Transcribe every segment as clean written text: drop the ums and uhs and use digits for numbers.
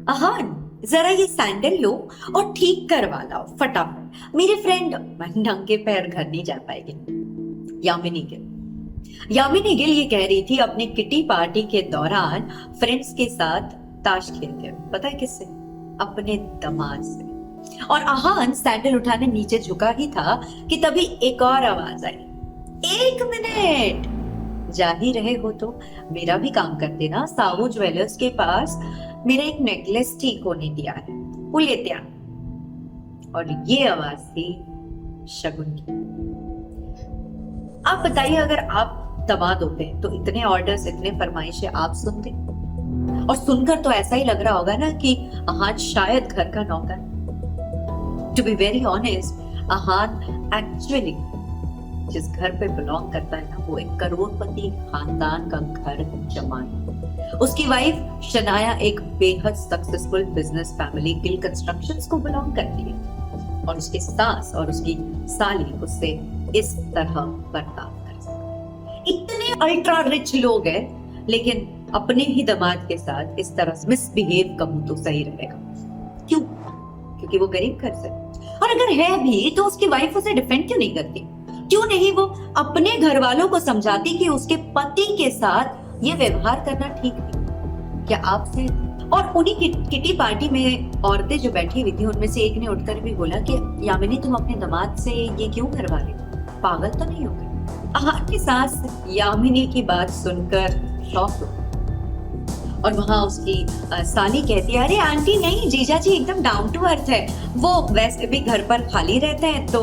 अहान, जरा ये सैंडल लो और ठीक करवा लाओ फटाफट। मेरे फ्रेंड नंगे पैर घर नहीं जा पाएगी। यामिनी गिल ये कह रही थी अपनी किटी पार्टी के दौरान फ्रेंड्स के साथ ताश खेलते हुए। पता है किससे? अपने दामाद से। और अहान सैंडल उठाने नीचे झुका ही था कि तभी एक और आवाज आई, 1 मिनट। जा ही रहे हो तो मेरा भी काम कर देना। साहू ज्वेलर्स के पास मेरा एक नेकलेस ठीक होने दिया है, वो लेते आ। और ये आवाज थी शगुन की। आप बताइए, अगर आप दामाद होते तो इतने ऑर्डर्स, इतने फरमाइशें आप सुनते? और सुनकर तो ऐसा ही लग रहा होगा ना कि अहान शायद घर का नौकर। To be very honest, Ahaan actually जिस घर पे बिलोंग करता है ना, वो एक करोड़पति खानदान का घर जमाई। उसकी वाइफ शनाया एक बेहद successful business family Gill constructions को बिलोंग करती है। और उसके सास और उसकी साली उससे इस तरह बर्ताव कर सकते। इतने अल्ट्रा रिच लोग हैं, लेकिन अपने ही दामाद के साथ इस तरह मिसबिहेव कहूं तो सही रहेगा। क्यों? क्योंकि वो गरीब घर से। और अगर है भी तो उसकी वाइफ उसे डिफेंड क्यों नहीं करती? क्यों नहीं वो अपने घर वालों को समझाती कि उसके पति के साथ ये व्यवहार करना ठीक नहीं? क्या आपसे? और उन्हीं किटी पार्टी में औरतें जो बैठी हुई थी, उनमें से एक ने उठकर भी बोला कि यामिनी, तुम अपने दामाद से ये क्यों करवा रही हो? पागल तो नहीं हो गई? अहान की सास यामिनी की बात सुनकर शॉक हो। और वहां उसकी साली कहती है, अरे आंटी नहीं, जीजा जी एकदम डाउन टू अर्थ है। वो वैसे भी घर पर खाली रहते हैं तो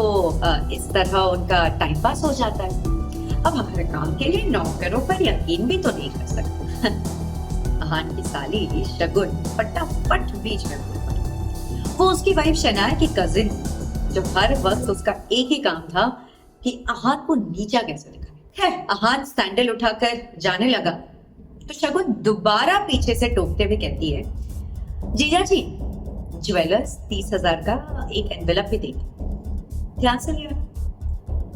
इस तरह उनका टाइम पास हो जाता है। अब हर काम के लिए नौकरों पर यकीन भी तो नहीं कर सकते। अहान की साली शगुन फटाफट बीच में बोल पड़ी। वो उसकी वाइफ शनाया की कजिन, जो हर वक्त उसका एक ही काम था कि अहान को नीचा कैसे दिखाए। अहान सैंडल उठाकर जाने लगा तो शगुन दोबारा पीछे से टोकते हुए कहती है, जीजा जी, ज्वेलर्स 30,000 का एक एनवेलप भी देंगे, ध्यान से लेना,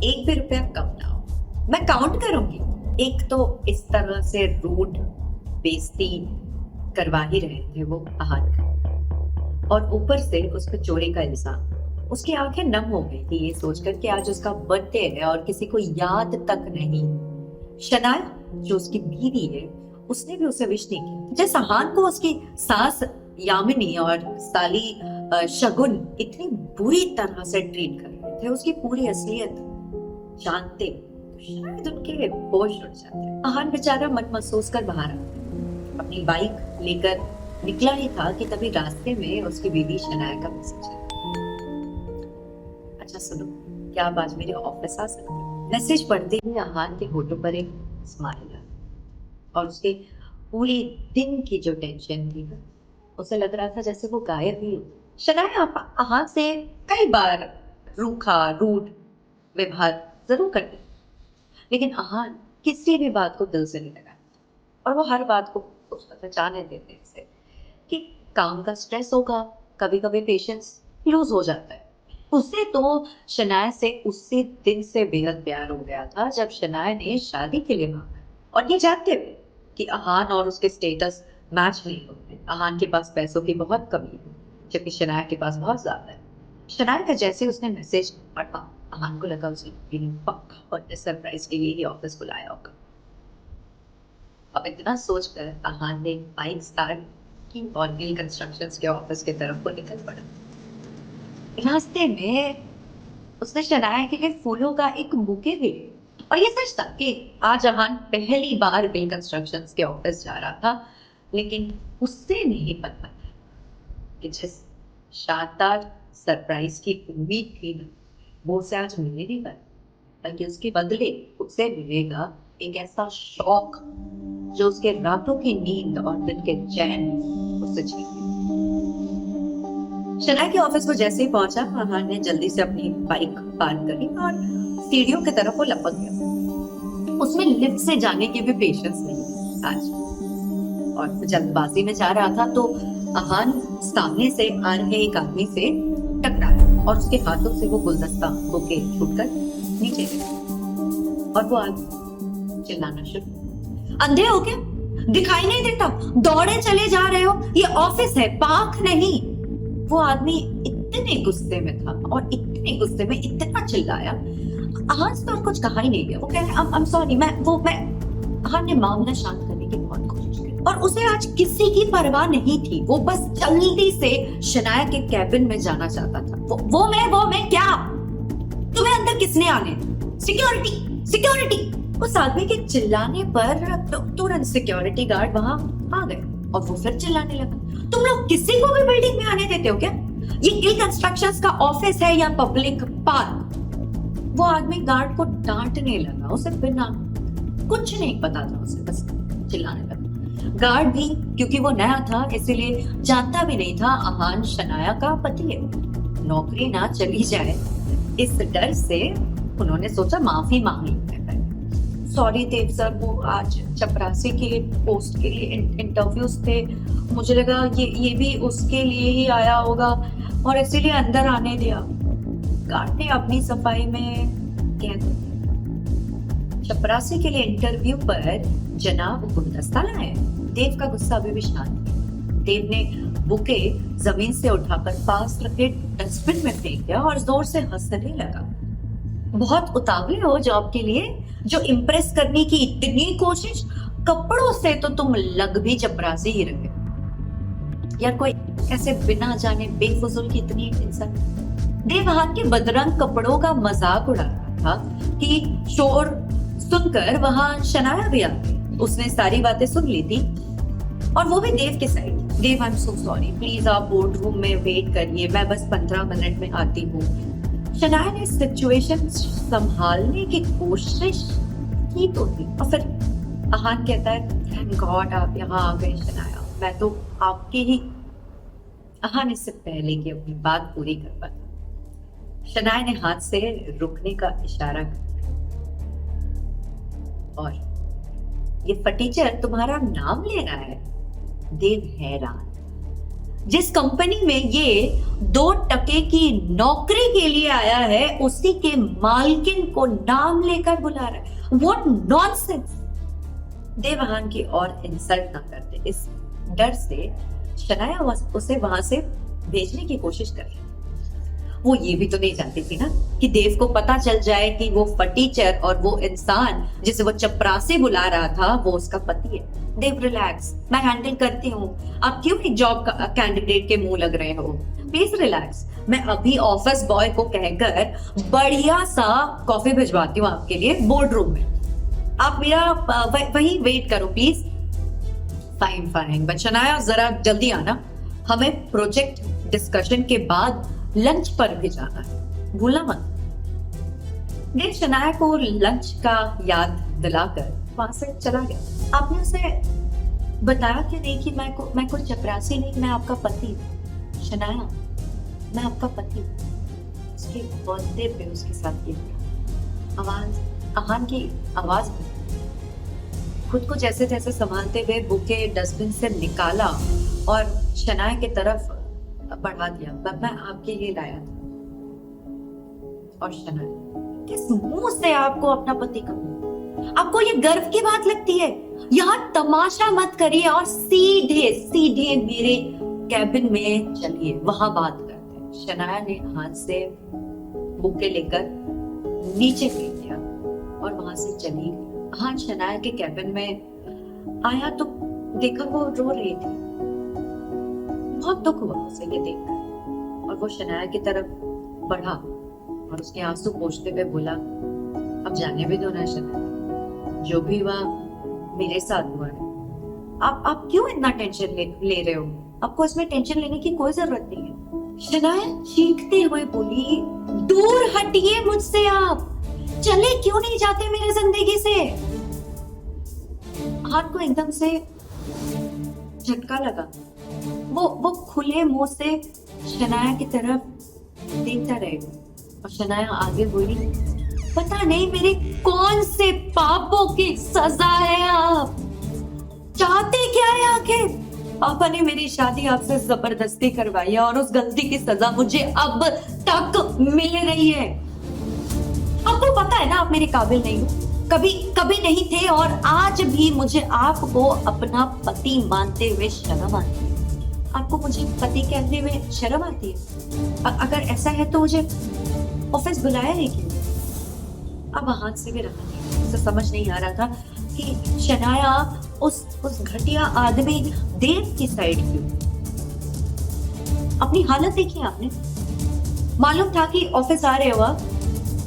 एक भी रुपया कम ना हो, मैं काउंट करूंगी। एक तो इस तरह से रूड बेइज्जती करवा ही रहे थे वो अहान का, और ऊपर से उस पर चोरी का इल्जाम। उसकी आंखें नम हो गई थी ये सोचकर कि आज उसका बर्थडे है और किसी को याद तक नहीं। शनाया जो उसकी बीवी है, उसने भी उसे विश नहीं किया। जैसे अहान को उसकी सास यामिनी और साली शगुन इतनी बुरी तरह से ट्रीट कर रहे थे, उसकी पूरी असलियत जानते तो शायद उनके होश उड़ जाते। अहान बेचारा मन महसूस कर बाहर आता, अपनी बाइक लेकर निकला ही था कि तभी रास्ते में उसकी बीवी शनाया का मैसेज आया। अच्छा सुनो, क्या आप आज मेरे ऑफिस आ सकते हो? मैसेज पढ़ते ही अहान के होठों पर एक स्माइल आई और उसके पूरे दिन की जो टेंशन थी, उसे लग रहा था जैसे वो गायब ही हो। शनाया अहान से कई बार रूखा रूड व्यवहार जरूर करती, लेकिन अहान किसी भी बात को दिल से नहीं लगा, और वो हर बात को पहचाने देते थे कि काम का स्ट्रेस होगा, कभी कभी पेशेंस लूज हो जाता है। उसे तो शनाया से उसी दिन से बेहद प्यार हो गया था जब शनाया ने शादी के लिए मांगा, और ये जानते हुए कि अहान और उसके स्टेटस मैच नहीं होते। अहान के पास पैसों की बहुत कमी है, जबकि शनाया के पास बहुत ज्यादा है। शनाया का जैसे उसने मैसेज पढ़ा, अहान को लगा उसे पक्का और सरप्राइज के लिए ही ऑफिस बुलाया होगा। अब इतना सोचकर अहान ने बाइक स्टार्ट की और गिल कंस्ट्रक्शंस के ऑफिस की तरफ को निकल पड़ा। रास्ते में उसने शनाया के लिए फूलों का एक बुके भी लिया। और ये सच था कि आज अहान पहली बार गिल कंस्ट्रक्शंस के ऑफिस जा रहा था, लेकिन उससे नहीं पता कि जिस शानदार सरप्राइज की उम्मीद थी ना, वो उसे आज मिलने नहीं पाई, बल्कि उसके बदले उसे मिलेगा एक ऐसा शौक जो उसके रातों की नींद और दिन के चैन उससे छीन लेगा। शनाया के ऑफिस को जैसे ही पहुंचा, अहान ने जल्दी से अपनी बाइक पार्क करी और सीढ़ियों की तरफ वो लपक गया। उसमें लिफ्ट से जाने की भी पेशेंस नहीं थी आज, और जल्दबाजी में जा रहा था तो अहान सामने से आ रहे एक आदमी से टकराया और उसके हाथों से वो गुलदस्ता बुके छूटकर नीचे गिरा, और वो आदमी चिल्लाना शुरू, अंधे हो क्या? दिखाई नहीं देता? दौड़े चले जा रहे हो, ये ऑफिस है, पार्क नहीं। वो आदमी इतने गुस्से में था और इतने गुस्से में इतना चिल्लाया, आज तो और कुछ कहा ही नहीं गया। वो कह रहे आई एम सॉरी, हाँ ने मामला शांत करने की बहुत कोशिश की और उसे आज किसी की परवाह नहीं थी। वो बस जल्दी से शनाया के कैबिन में जाना चाहता था। वो मैं क्या? तुम्हें अंदर किसने आने? Security security. उस आदमी के चिल्लाने पर तुरंत सिक्योरिटी गार्ड वहां आ गए और वो फिर चिल्लाने लगा, तुम लोग किसी को भी बिल्डिंग में आने देते हो क्या? ये किल कंस्ट्रक्शंस का ऑफिस है या पब्लिक पार्क? वो आदमी गार्ड को डांटने लगा। उसे बिना कुछ नहीं पता था, उसे बस चिल्लाने लगा। गार्ड भी क्योंकि वो नया था इसीलिए जानता भी नहीं था अहान शनाया का पति है। नौकरी ना चली जाए इस डर से उन्होंने सोचा माफी मांग ली। सॉरी देव सर, वो आज चपरासी के पोस्ट के लिए इंटरव्यूज थे, मुझे लगा ये भी उसके लिए ही आया होगा और इसीलिए अंदर आने दिया। गार्ड ने अपनी सफाई में कह दिया, चपरासी के लिए इंटरव्यू पर जनाब गुलदस्ता लाए। देव का गुस्सा अभी भी शांत है। देव ने बुके जमीन से उठाकर पास रखे डस्टबिन में फेंक दिया और जोर से हंसने लगा। बहुत उतावले हो जॉब के लिए, जो इम्प्रेस करने की इतनी कोशिश, कपड़ों से तो तुम लग भी चपरासी ही रहे। यार कोई ऐसे बिना जाने बेफुजुल की इतनी टेंशन। देवहान के बदरंग कपड़ों का मजाक उड़ा रहा था कि शोर सुनकर वहां शनाया भी आ गई। उसने सारी बातें सुन ली थी और वो भी देव के side. Dev I am so sorry, please आप बोर्ड रूम में वेट करिए, मैं बस 15 मिनट में आती हूँ। शनाया ने सिचुएशन संभालने की कोशिश की तो थी और फिर अहान कहता है, थैंक गॉड आप यहाँ आ गए शनाया, मैं तो आपकी ही। अहान इससे पहले कि अपनी बात पूरी कर पाता, शनाया ने हाथ से रुकने का इशारा किया और ये फटीचर तुम्हारा नाम ले रहा है। देव हैरान, जिस कंपनी में ये 2 टके की नौकरी के लिए आया है उसी के मालकिन को नाम लेकर बुला रहा है। What nonsense. देवहान की और इंसल्ट ना करते इस डर से शनाया उसे वहां से भेजने की कोशिश कर रही। वो ये भी तो नहीं जानती थी ना कि देव को पता चल जाए कि वो फटीचर और वो इंसान जिसे वो चपरासी बुला रहा था वो उसका पति है। देव रिलैक्स, मैं हैंडल करती हूँ, आप क्यों एक जॉब कैंडिडेट के मुंह लग रहे हो? प्लीज रिलैक्स, मैं अभी ऑफिस बॉय को कहकर बढ़िया सा कॉफी भिजवाती हूँ आपके लिए बोर्ड रूम में, आप मेरा वही वेट करो please. Fine fine, but Shanaya जरा जल्दी आना, हमें प्रोजेक्ट डिस्कशन के बाद लंच पर भी जाना है, भूलना मत। देव शनाया को लंच का याद दिलाकर वहां से चला गया। आपने उसे बताया क्यों नहीं कि मैं कोई चपरासी नहीं, मैं आपका पति। शनाया, मैं आपका पति। उसके बर्थडे पे उसके साथ ये अहान की आवाज खुद को जैसे तैसे संभालते हुए बुके डस्टबिन से निकाला और शनाया की तरफ बढ़ा दिया। मैं आपके लिए लाया था। और शनाया, किस मुंह से आपको अपना पति कहूं? आपको ये गर्व की बात लगती है? यहाँ तमाशा मत करिए और सीधे सीधे मेरे कैबिन में चलिए, वहां बात करते हैं। शनाया ने हाथ से बुके लेकर नीचे फेंक दिया और वहां से चली गई। हाँ, शनाया के कैबिन में आया तो देखा वो रो रही थी। बहुत दुख हुआ उसे ये देखकर और वो शनाया की तरफ बढ़ा और उसके आंसू पोंछते हुए बोला, अब जाने भी दो ना शनाया, जो भी हुआ मेरे साथ हुआ है। आप क्यों इतना टेंशन ले रहे हो? आपको इसमें टेंशन लेने की कोई जरूरत नहीं है। शनाया चीखते हुए बोली, दूर हटिए मुझसे, आप चले क्यों नहीं जाते मेरी जिंदगी से? हाथ को एकदम से झटका लगा। वो खुले मुंह से शनाया की तरफ देखता रहेगा और शनाया आगे बोली, पता नहीं मेरे कौन से पापों की सजा है, आप चाहते क्या है आखिर? पापा ने मेरी शादी आपसे जबरदस्ती करवाई है और उस गलती की सजा मुझे अब तक मिल रही है। आपको पता है ना आप मेरे काबिल नहीं हो। कभी कभी नहीं थे और आज भी मुझे आपको अपना पति मानते हुए शर्म आती है। आपको मुझे पति कहते हुए शर्म आती है? अगर ऐसा है तो मुझे ऑफिस बुलाया है क्यों? अब हाथ से भी रहा नहीं, मुझे समझ नहीं आ रहा था कि शनाया उस घटिया आदमी देव की साइड क्यों। अपनी हालत देखी आपने? मालूम था कि ऑफिस आ रहे हो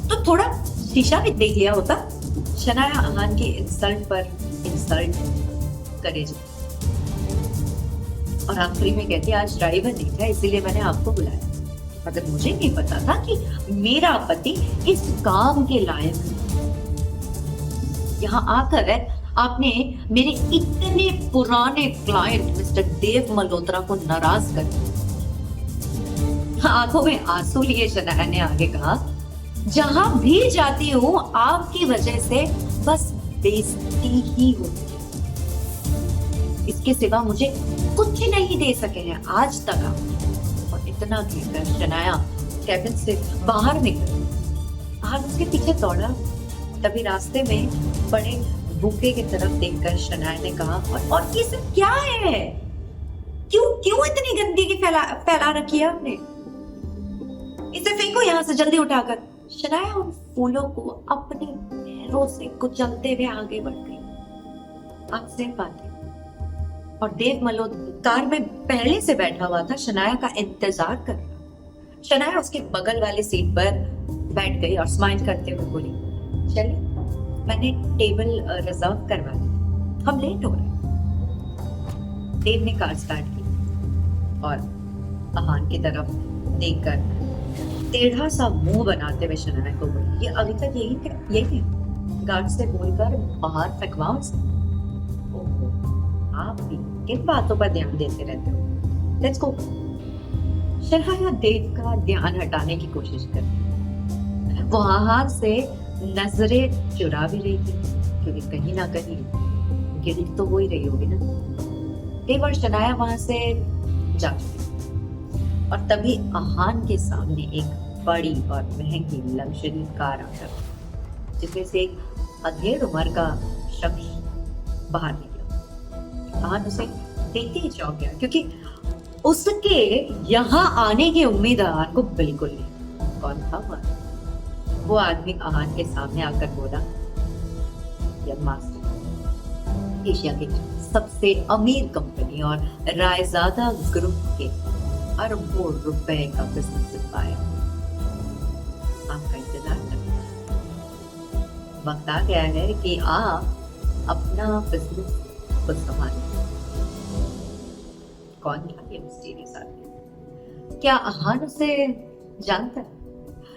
तो थोड़ा शीशा भी देख लिया होता। शनाया अहान की इंसल्ट पर इंसल्ट करे जो, और आखिरी में कहती आज ड्राइवर नहीं था इसीलिए मैंने आपको बुलाया, मगर मुझे नहीं पता था कि मेरा पति इस काम के लायक है। यहाँ आकर आपने मेरे इतने पुराने क्लाइंट मिस्टर देव मल्होत्रा को नाराज कर दिया। आंखों में आंसू लिए शनाया ने आगे कहा, जहां भी जाती हूँ आपकी वजह से बस बेइज्जती ही होती है। इसके सिवा मुझे कुछ नहीं दे सके हैं आज तक आप। और इतना कहकर शनाया कैबिन से बाहर निकल। आहान उसके पीछे दौड़ा। तभी रास्ते में बड़े बुके की तरफ देखकर शनाया ने कहा, और ये सब क्या है? क्यों इतनी गंदगी फैला रखी है आपने? इसे फेंको यहाँ से जल्दी उठाकर। शनाया उन फूलों को अपने पैरों से कुचलते हुए आगे बढ़ गई। आपसे बातें और देव मल्होत्रा कार में पहले से बैठा हुआ था, शनाया का इंतजार कर रहा। शनाया उसके बगल वाले सीट पर बैठ गई और स्माइल करते हुए बोली, चलिए मैंने टेबल रिजर्व करवा दी, हम लेट हो रहे। देव ने कार स्टार्ट की और अहान की तरफ देखकर टेढ़ा सा मुंह बनाते हुए शनाया को बोली, ये अभी तक यही है? गार्ड से बोलकर बाहर फेंकवाओ इसे। ओहो, आप भी किन बातों पर ध्यान देते रहते हो? Let's go. शनाया देव का ध्यान हटाने की कोशिश कर, वो हाथ से नजरें चुरा भी रही थी, क्योंकि कहीं ना कहीं गिल्ट तो हो ही रही होगी ना। देव और शनाया वहां से जा चुके और तभी अहान के सामने एक बड़ी और महंगी लग्जरी कार आकर, जिसमें से एक अधेड़ उम्र का शख्स बाहर निकला। अहान उसे देखते ही चौंक गया, क्योंकि उसके यहाँ आने की उम्मीद अहान को बिल्कुल नहीं। कौन था वो आदमी? अहान के सामने आकर बोला, यंग मास्टर, एशिया की सबसे अमीर कंपनी और रायजादा ग्रुप के अरबों रुपए का बिजनेस पाया। आपका इंतजार कर, वक्त आ गया है कि आप अपना बिजनेस खुद संभालें। कौन था ये मिस्टीरियस आदमी? क्या अहान उसे जानता है?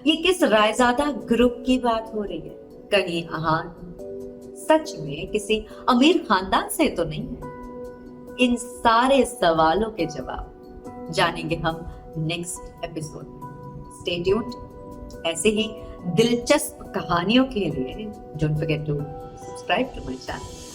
ये किस रायजादा ग्रुप की बात हो रही है? कहीं अहान सच में किसी अमीर खानदान से तो नहीं है? इन सारे सवालों के जवाब जानेंगे हम नेक्स्ट एपिसोड में। Stay tuned. ऐसे ही दिलचस्प कहानियों के लिए don't forget to subscribe to my channel.